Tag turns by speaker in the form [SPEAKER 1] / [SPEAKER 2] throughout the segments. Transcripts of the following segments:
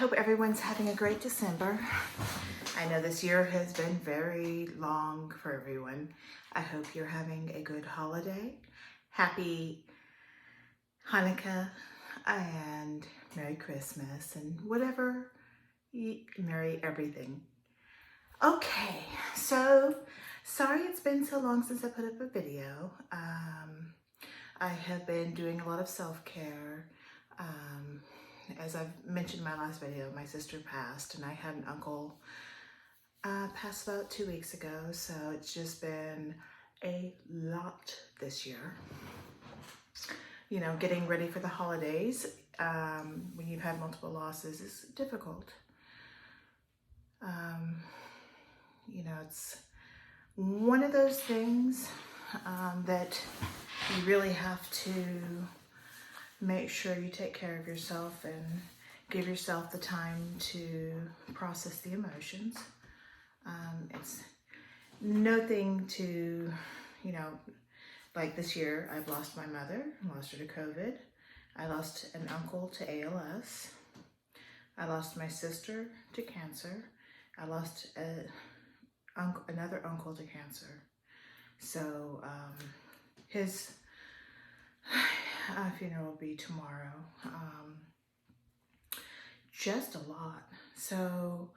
[SPEAKER 1] hope everyone's having a great December. I know this year has been very long for everyone. I hope you're having a good holiday. Happy Hanukkah and Merry Christmas and whatever, Merry everything. Okay, so sorry it's been so long since I put up a video. I have been doing a lot of self-care. As I've mentioned in my last video, my sister passed and I had an uncle pass about 2 weeks ago, so it's just been a lot this year. You know, getting ready for the holidays when you've had multiple losses is difficult. You know, it's one of those things that you really have to make sure you take care of yourself and give yourself the time to process the emotions. It's nothing to, you know, like this year, I've lost my mother, lost her to COVID. I lost an uncle to ALS. I lost my sister to cancer. I lost another uncle to cancer. So his funeral will be tomorrow. Just a lot. So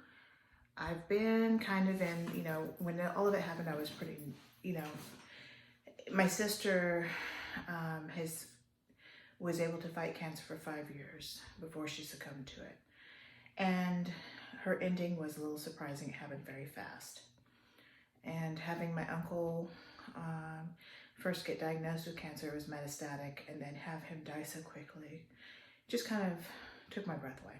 [SPEAKER 1] I've been kind of in, you know, when all of it happened, I was pretty, you know, my sister was able to fight cancer for 5 years before she succumbed to it. And her ending was a little surprising. It happened very fast. And having my uncle first get diagnosed with cancer, was metastatic, and then have him die so quickly just kind of took my breath away.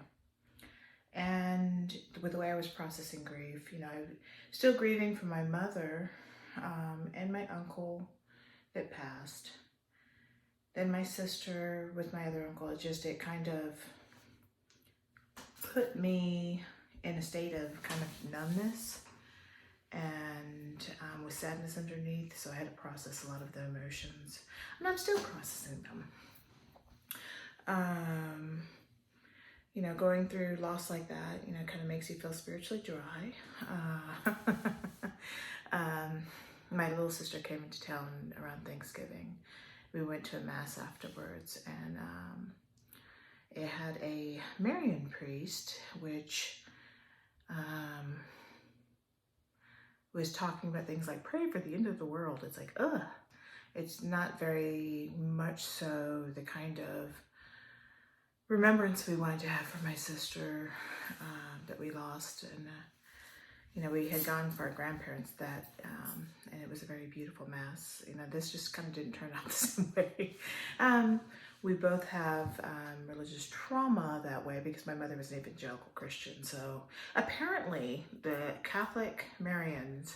[SPEAKER 1] And with the way I was processing grief, you know, I'm still grieving for my mother and my uncle that passed. Then my sister with my other uncle, it kind of put me in a state of kind of numbness and with sadness underneath, so I had to process a lot of the emotions. And I'm still processing them. You know, going through loss like that, you know, kind of makes you feel spiritually dry. My little sister came into town around Thanksgiving. We went to a mass afterwards, and it had a Marian priest, which was talking about things like pray for the end of the world. It's like, ugh. It's not very much so the kind of remembrance we wanted to have for my sister that we lost. And, you know, we had gone for our grandparents and it was a very beautiful mass. You know, this just kind of didn't turn out the same way. We both have religious trauma that way because my mother was an evangelical Christian. So apparently the Catholic Marians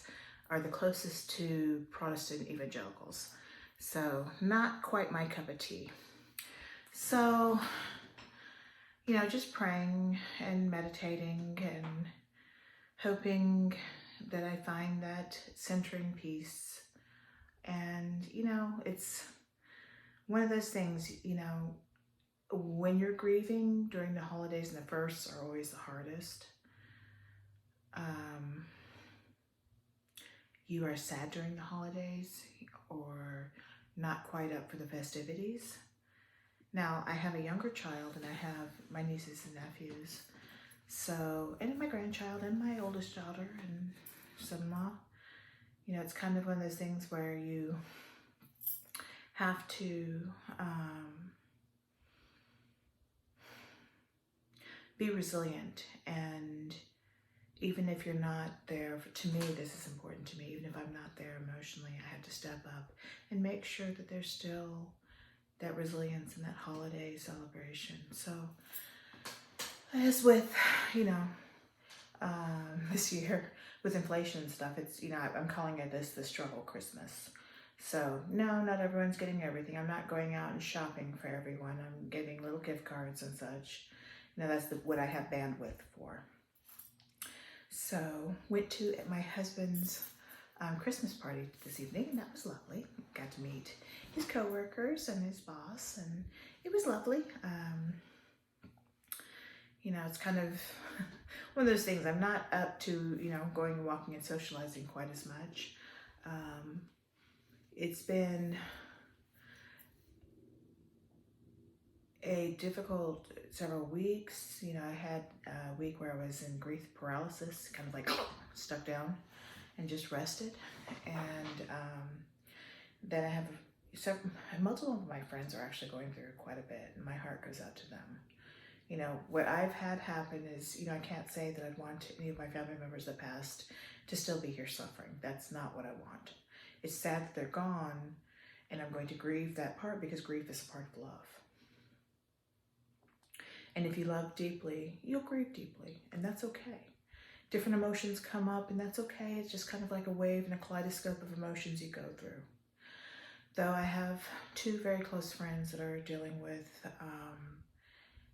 [SPEAKER 1] are the closest to Protestant evangelicals. So not quite my cup of tea. So, you know, just praying and meditating and hoping that I find that centering peace. And, you know, it's one of those things, you know, when you're grieving during the holidays, and the firsts are always the hardest. You are sad during the holidays or not quite up for the festivities. Now, I have a younger child and I have my nieces and nephews. So, and my grandchild and my oldest daughter and son-in-law. You know, it's kind of one of those things where you have to be resilient. And even if you're not there, to me, this is important to me, even if I'm not there emotionally, I have to step up and make sure that there's still that resilience and that holiday celebration. So as with, you know, this year with inflation and stuff, it's, you know, I'm calling it the struggle Christmas. So no, not everyone's getting everything. I'm not going out and shopping for everyone. I'm getting little gift cards and such. You know, that's what I have bandwidth for. So went to my husband's Christmas party this evening, and that was lovely. Got to meet his coworkers and his boss, and it was lovely. It's kind of one of those things. I'm not up to, going and walking and socializing quite as much. It's been a difficult several weeks. I had a week where I was in grief paralysis, kind of like stuck down and just rested. And then I have multiple of my friends are actually going through quite a bit, and my heart goes out to them. What I've had happen is, I can't say that I'd want any of my family members that passed to still be here suffering. That's not what I want. It's sad that they're gone, and I'm going to grieve that part because grief is a part of love. And if you love deeply, you'll grieve deeply, and that's okay. Different emotions come up, and that's okay. It's just kind of like a wave and a kaleidoscope of emotions you go through. Though I have two very close friends that are dealing with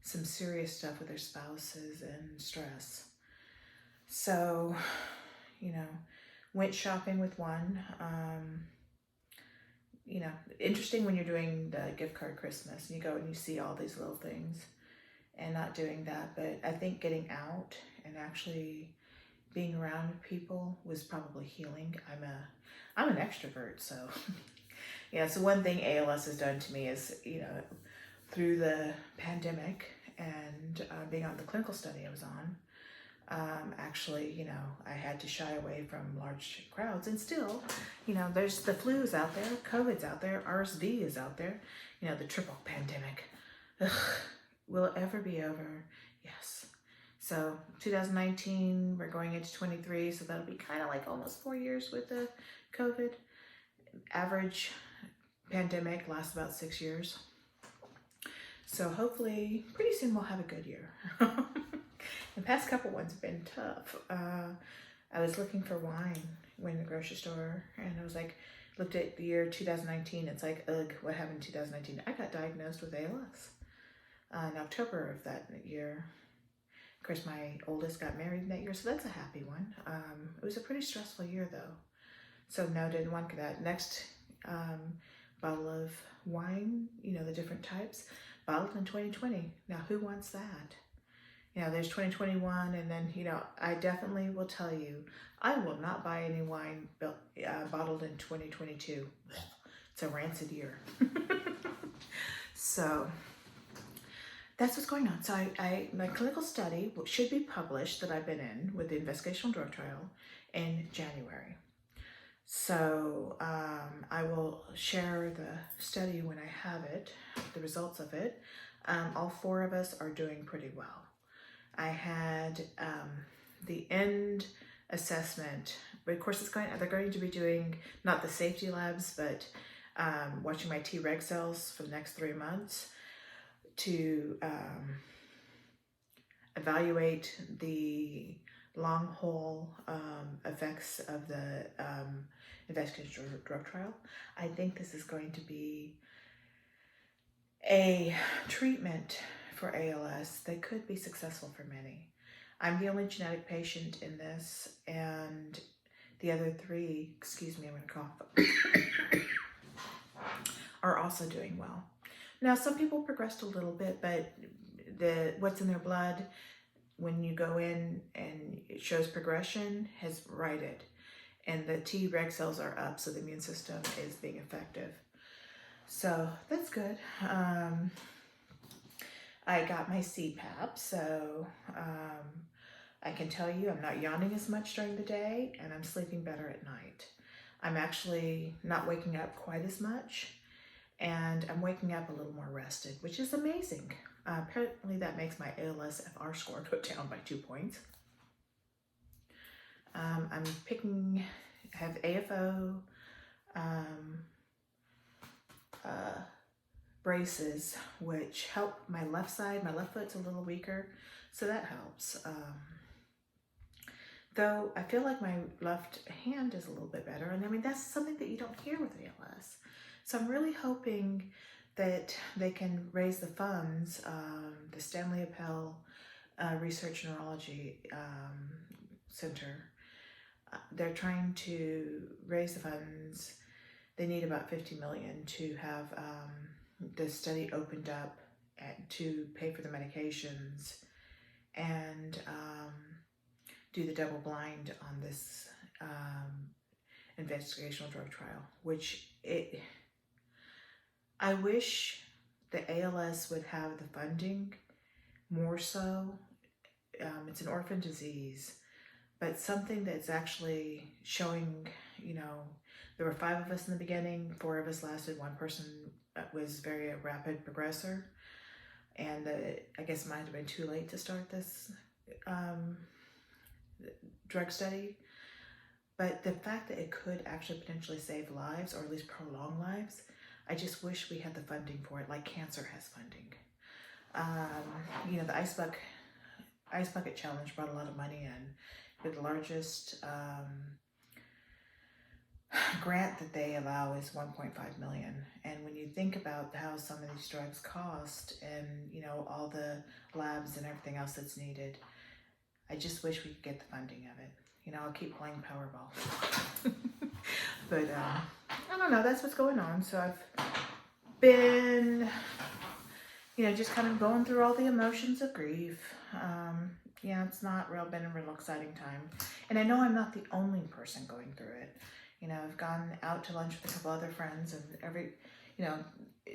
[SPEAKER 1] some serious stuff with their spouses and stress. So, went shopping with one. Interesting when you're doing the gift card Christmas and you go and you see all these little things and not doing that. But I think getting out and actually being around people was probably healing. I'm an extrovert, so so one thing ALS has done to me is, through the pandemic and being on the clinical study I was on, actually, I had to shy away from large crowds. And still, there's the flu's out there, COVID's out there, RSV is out there, the triple pandemic. Ugh, will it ever be over? Yes. So 2019, we're going into 23, so that'll be kind of like almost 4 years with the COVID. Average pandemic lasts about 6 years. So hopefully pretty soon we'll have a good year. The past couple ones have been tough. I was looking for wine in the grocery store, and I was like, looked at the year 2019. It's like, ugh, what happened in 2019? I got diagnosed with ALS in October of that year. Of course, my oldest got married in that year, so that's a happy one. It was a pretty stressful year though. So no, didn't want that. Next bottle of wine, the different types, bottled in 2020. Now, who wants that? There's 2021, and then, I definitely will tell you, I will not buy any wine bottled in 2022. It's a rancid year. So that's what's going on. So my clinical study should be published that I've been in with the investigational drug trial in January. So I will share the study when I have it, the results of it. All 4 of us are doing pretty well. I had the end assessment, but of course they're going to be doing not the safety labs, but watching my T-reg cells for the next 3 months to evaluate the long haul effects of the investigational drug trial. I think this is going to be a treatment for ALS that could be successful for many. I'm the only genetic patient in this, and the other 3, excuse me, I'm gonna cough, are also doing well. Now, some people progressed a little bit, but what's in their blood, when you go in and it shows progression, has righted. And the T-reg cells are up, so the immune system is being effective. So that's good. I got my CPAP, so I can tell you I'm not yawning as much during the day, and I'm sleeping better at night. I'm actually not waking up quite as much, and I'm waking up a little more rested, which is amazing. Apparently that makes my ALS-FR score go down by 2 points. I have AFO braces, which help my left side. My left foot's a little weaker, so that helps. Though I feel like my left hand is a little bit better, and I mean, that's something that you don't hear with ALS. So I'm really hoping that they can raise the funds. The Stanley Appel Research Neurology Center, they're trying to raise the funds. They need about $50 million to have the study opened up to pay for the medications do the double blind on this investigational drug trial, which I wish the ALS would have the funding more so. It's an orphan disease, but something that's actually showing, there were 5 of us in the beginning, 4 of us lasted, 1 person was very a rapid progressor, and I guess it might have been too late to start this drug study. But the fact that it could actually potentially save lives, or at least prolong lives, I just wish we had the funding for it, like cancer has funding. The Ice Bucket Challenge brought a lot of money in. The largest grant that they allow is $1.5 million. And when you think about how some of these drugs cost, and all the labs and everything else that's needed, I just wish we could get the funding of it. I'll keep playing Powerball. But I don't know, that's what's going on. So I've been, just kind of going through all the emotions of grief. It's not been a real exciting time. And I know I'm not the only person going through it. I've gone out to lunch with a couple other friends, and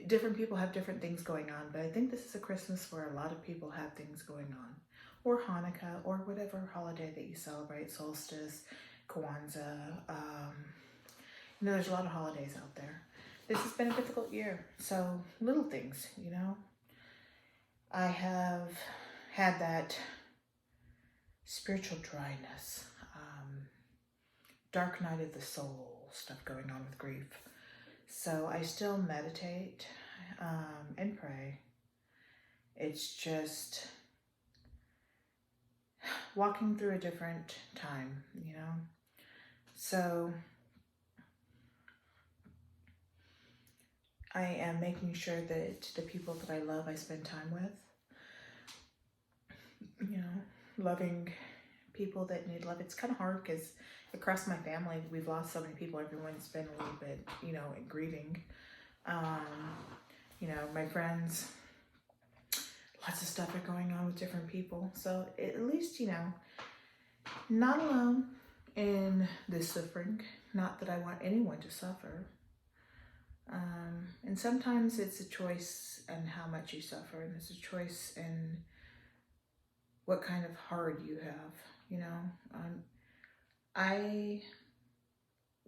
[SPEAKER 1] different people have different things going on. But I think this is a Christmas where a lot of people have things going on. Or Hanukkah, or whatever holiday that you celebrate, solstice, Kwanzaa. There's a lot of holidays out there. This has been a difficult year. So little things, I have had that spiritual dryness, dark night of the soul stuff going on with grief. So I still meditate and pray. It's just walking through a different time, So I am making sure that the people that I love, I spend time with. Loving people that need love. It's kind of hard because across my family, we've lost so many people. Everyone's been a little bit, grieving. My friends, lots of stuff are going on with different people. So at least, not alone in this suffering. Not that I want anyone to suffer. And sometimes it's a choice in how much you suffer, and it's a choice in what kind of heart you have, I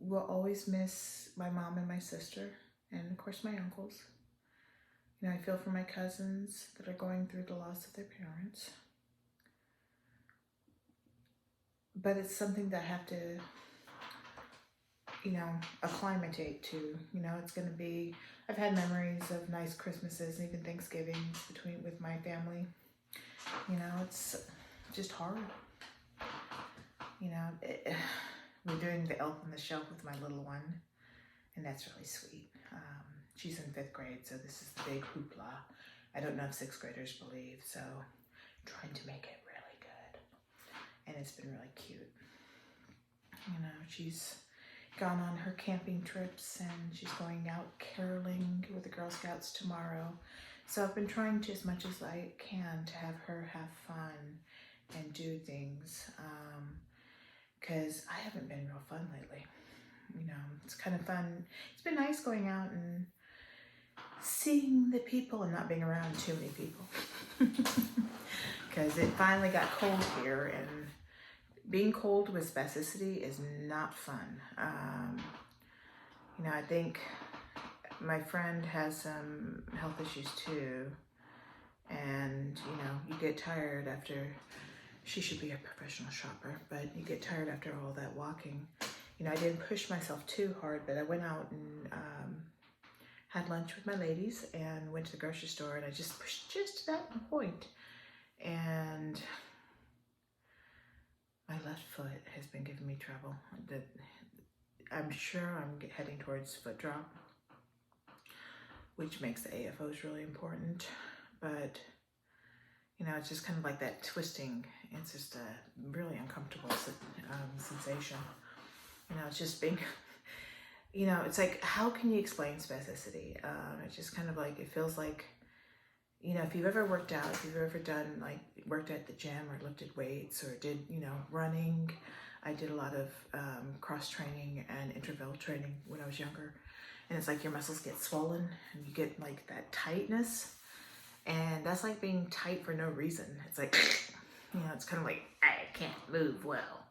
[SPEAKER 1] will always miss my mom and my sister, and of course my uncles. I feel for my cousins that are going through the loss of their parents. But it's something that I have to, acclimatate to. It's going to be, I've had memories of nice Christmases and even Thanksgivings with my family. It's just hard. We're doing the Elf on the Shelf with my little one, and that's really sweet. She's in 5th grade, so this is the big hoopla. I don't know if 6th graders believe, so I'm trying to make it really good. And it's been really cute. She's gone on her camping trips, and she's going out caroling with the Girl Scouts tomorrow. So I've been trying to, as much as I can, to have her have fun and do things, because I haven't been real fun lately. It's kind of fun. It's been nice going out and seeing the people and not being around too many people. Because it finally got cold here, and being cold with spasticity is not fun. I think my friend has some health issues too, and you get tired after. She should be a professional shopper, but you get tired after all that walking. I didn't push myself too hard, but I went out and had lunch with my ladies and went to the grocery store, and I just pushed just to that point. And my left foot has been giving me trouble. I'm sure I'm heading towards foot drop, which makes the AFOs really important. But, it's just kind of like that twisting. It's just a really uncomfortable sensation. It's just being, it's like, how can you explain spasticity? It's just kind of like, it feels like, you know, if you've ever worked out, if you've ever done like worked at the gym or lifted weights or did, you know, running. I did a lot of cross training and interval training when I was younger. And it's like your muscles get swollen and you get like that tightness. And that's like being tight for no reason. It's like, you know, it's kind of like, I can't move well.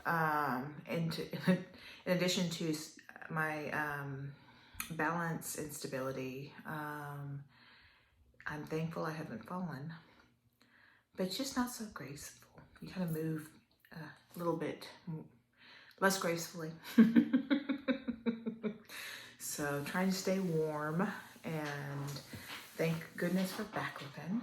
[SPEAKER 1] And in addition to my balance instability, I'm thankful I haven't fallen, but it's just not so graceful. You kind of move a little bit less gracefully. So trying to stay warm, and thank goodness for baclofen.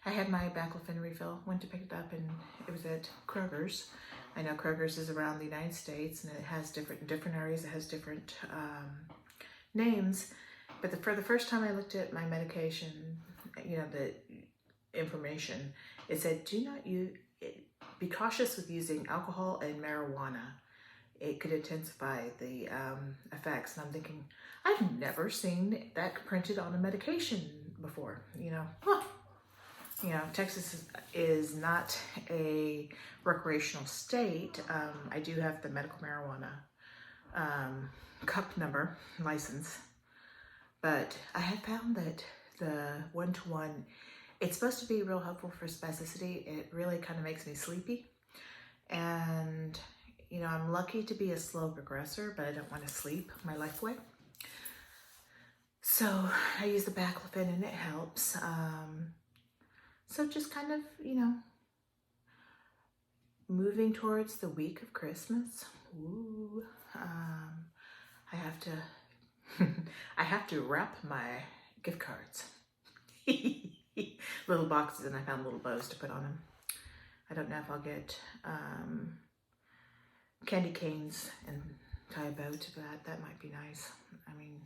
[SPEAKER 1] I had my baclofen refill, went to pick it up, and it was at Kroger's. I know Kroger's is around the United States, and it has different areas. It has different names. But for the first time I looked at my medication, you know, the information, it said, do not be cautious with using alcohol and marijuana. It could intensify the effects. And I'm thinking, I've never seen that printed on a medication before, you know. Huh. You know, Texas is not a recreational state. I do have the medical marijuana cup number license, but I have found that the 1-to-1, it's supposed to be real helpful for spasticity. It really kind of makes me sleepy. And, you know, I'm lucky to be a slow progressor, but I don't want to sleep my life away. So I use the baclofen and it helps. So just kind of, you know, moving towards the week of Christmas. Ooh, I have to wrap my gift cards. Little boxes, and I found little bows to put on them. I don't know if I'll get candy canes and tie a bow to that. That might be nice. I mean,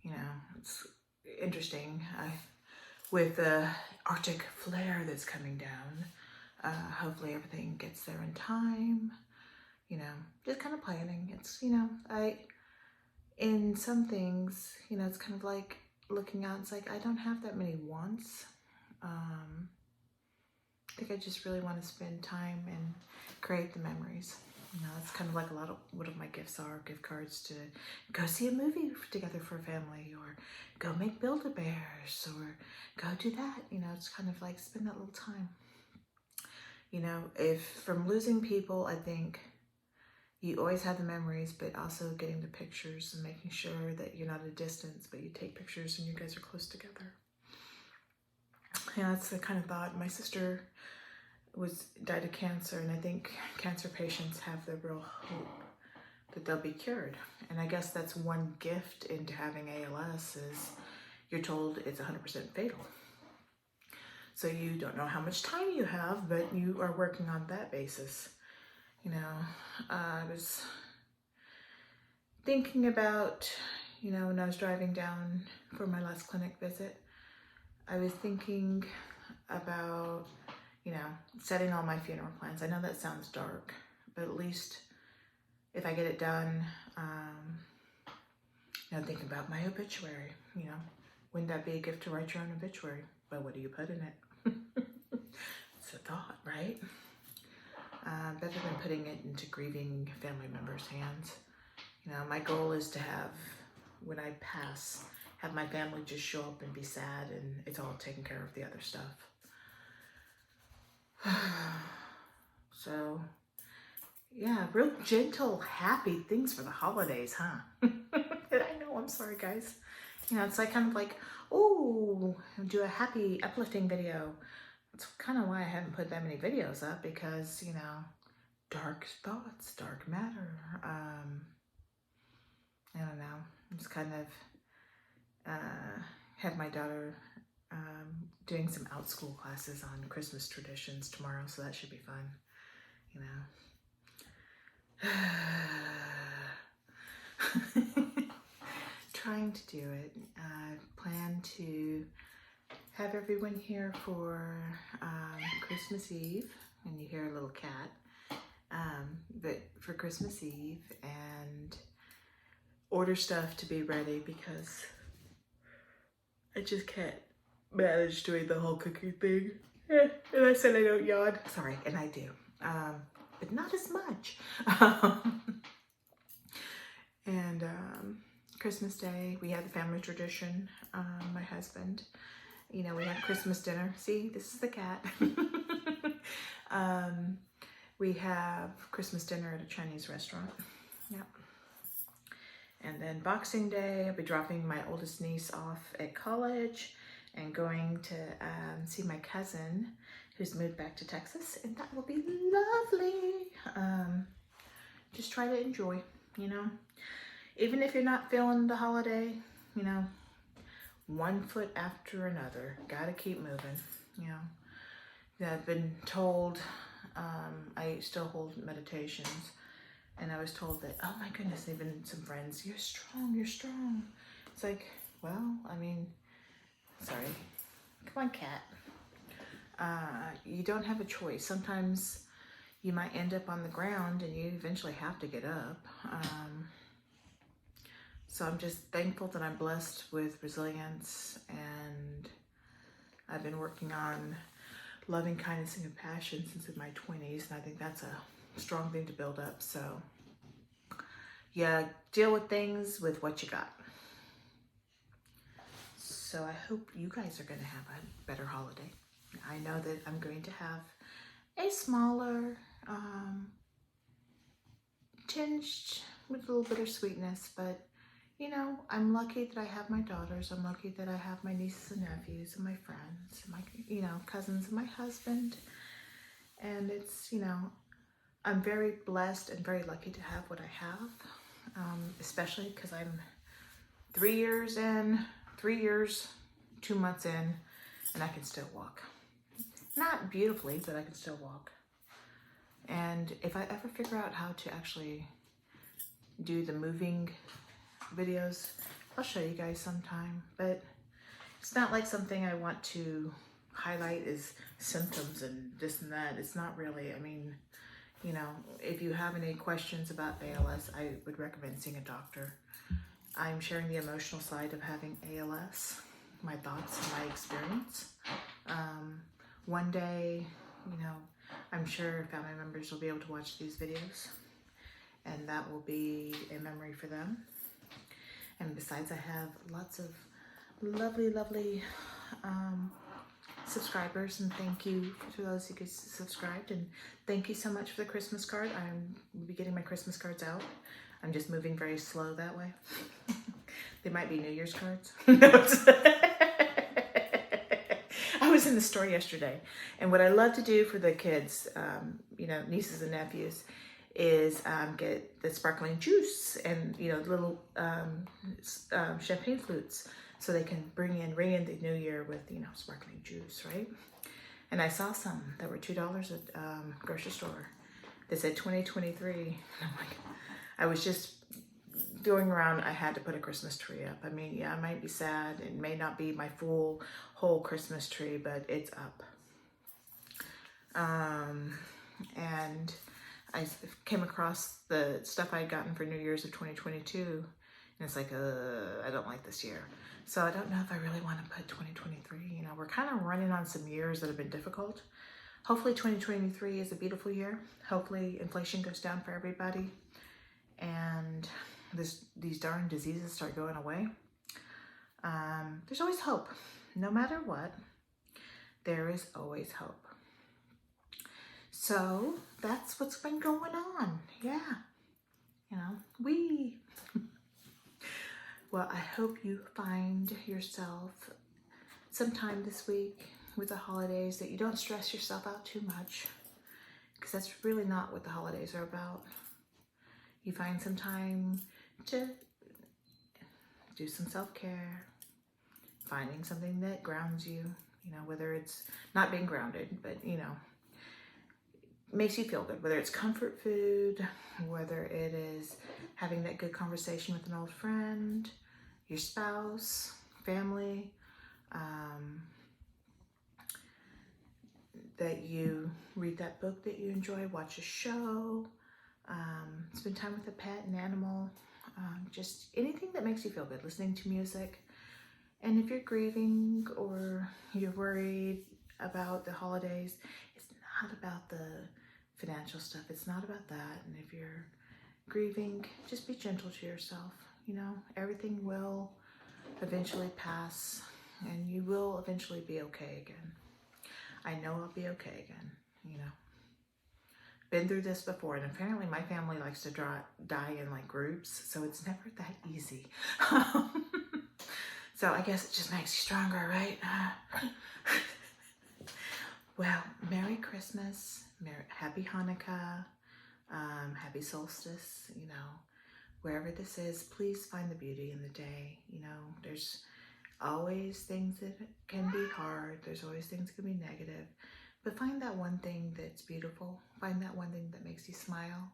[SPEAKER 1] you know, it's interesting. With the Arctic flare that's coming down, hopefully everything gets there in time. You know, just kind of planning. It's, you know, in some things, you know, it's kind of like looking out. It's like, I don't have that many wants. I think I just really want to spend time and create the memories. You know, it's kind of like a lot of what my gifts are, gift cards to go see a movie together for a family, or go make Build-A-Bears, or go do that. You know, it's kind of like spend that little time. You know, if from losing people, I think you always have the memories, but also getting the pictures and making sure that you're not at a distance, but you take pictures and you guys are close together. Yeah, that's the kind of thought. My sister died of cancer, and I think cancer patients have the real hope that they'll be cured. And I guess that's one gift into having ALS is you're told it's 100% fatal. So you don't know how much time you have, but you are working on that basis. You know, I was thinking about, you know, when I was driving down for my last clinic visit, I was thinking about, you know, setting all my funeral plans. I know that sounds dark, but at least if I get it done, you know, think about my obituary. You know, wouldn't that be a gift to write your own obituary? Well, what do you put in it? It's a thought, right? Better than putting it into grieving family members' hands. You know, my goal is to have, when I pass, have my family just show up and be sad, and it's all taken care of, the other stuff. So, yeah, real gentle, happy things for the holidays, huh? I know, I'm sorry, guys. You know, it's like kind of like, oh, do a happy, uplifting video. That's kind of why I haven't put that many videos up, because, you know, dark thoughts, dark matter. I don't know. I'm just kind of have my daughter doing some out school classes on Christmas traditions tomorrow, so that should be fun, you know. Trying to do it. I plan to have everyone here for Christmas Eve, and you hear a little cat, but for Christmas Eve, and order stuff to be ready, because I just can't manage doing the whole cooking thing. And I said I don't yawn. Sorry, and I do. But not as much. And Christmas Day, we had the family tradition. My husband, you know, we had Christmas dinner. See, this is the cat. We have Christmas dinner at a Chinese restaurant. Yep. And then Boxing Day, I'll be dropping my oldest niece off at college and going to see my cousin who's moved back to Texas, and that will be lovely. Just try to enjoy, you know. Even if you're not feeling the holiday, you know, one foot after another, gotta keep moving, you know. I've been told, I still hold meditations, and I was told that, oh my goodness, even some friends, you're strong, you're strong. It's like, well, I mean, sorry, come on, cat. You don't have a choice. Sometimes you might end up on the ground and you eventually have to get up. So I'm just thankful that I'm blessed with resilience, and I've been working on loving kindness and compassion since in my 20s, and I think that's a strong thing to build up. So yeah, deal with things with what you got. So I hope you guys are going to have a better holiday. I know that I'm going to have a smaller, tinged with a little bit of sweetness, but you know, I'm lucky that I have my daughters. I'm lucky that I have my nieces and nephews and my friends, my, you know, cousins and my husband. And it's, you know, I'm very blessed and very lucky to have what I have, especially because I'm 3 years in, 3 years, 2 months in, and I can still walk. Not beautifully, but I can still walk. And if I ever figure out how to actually do the moving videos, I'll show you guys sometime, but it's not like something I want to highlight as symptoms and this and that. It's not really. I mean, you know, if you have any questions about ALS, I would recommend seeing a doctor. I'm sharing the emotional side of having ALS, my thoughts and my experience. One day, you know, I'm sure family members will be able to watch these videos, and that will be a memory for them. And besides, I have lots of lovely, lovely subscribers, and thank you to those who subscribed, and thank you so much for the Christmas card. I'm be getting my Christmas cards out. I'm just moving very slow that way. They might be New Year's cards. I was in the store yesterday, and what I love to do for the kids, you know, nieces and nephews, is get the sparkling juice and, you know, little champagne flutes, so they can ring in the new year with, you know, sparkling juice, right? And I saw some that were $2 at grocery store. They said 2023. And I'm like, I was just going around, I had to put a Christmas tree up. I mean, yeah, I might be sad. It may not be my whole Christmas tree, but it's up. And I came across the stuff I had gotten for New Year's of 2022, and it's like, I don't like this year. So I don't know if I really want to put 2023. You know, we're kind of running on some years that have been difficult. Hopefully 2023 is a beautiful year. Hopefully inflation goes down for everybody, and these darn diseases start going away. There's always hope. No matter what, there is always hope. So that's what's been going on. Yeah. You know, well, I hope you find yourself sometime this week with the holidays that you don't stress yourself out too much, because that's really not what the holidays are about. You find some time to do some self-care, finding something that grounds you, you know, whether it's not being grounded, but, you know, makes you feel good, whether it's comfort food, whether it is having that good conversation with an old friend, your spouse, family, that you read that book that you enjoy, watch a show, spend time with a pet, an animal, just anything that makes you feel good, listening to music. And if you're grieving or you're worried about the holidays, it's not about the financial stuff. It's not about that. And if you're grieving, just be gentle to yourself. You know, everything will eventually pass and you will eventually be okay again. I know I'll be okay again, you know. Been through this before, and apparently my family likes to die in like groups, so it's never that easy. So I guess it just makes you stronger, right? Well, Merry Christmas, Happy Hanukkah, Happy Solstice, you know, wherever this is, please find the beauty in the day. You know, there's always things that can be hard. There's always things that can be negative. But find that one thing that's beautiful. Find that one thing that makes you smile.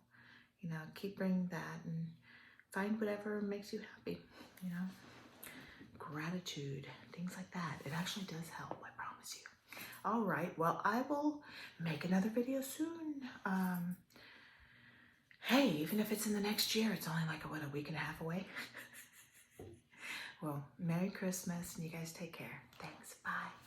[SPEAKER 1] You know, keep bringing that and find whatever makes you happy, you know. Gratitude, things like that. It actually does help, I promise you. All right, well, I will make another video soon. Hey, even if it's in the next year, it's only like, what, a week and a half away? Well, Merry Christmas, and you guys take care. Thanks, bye.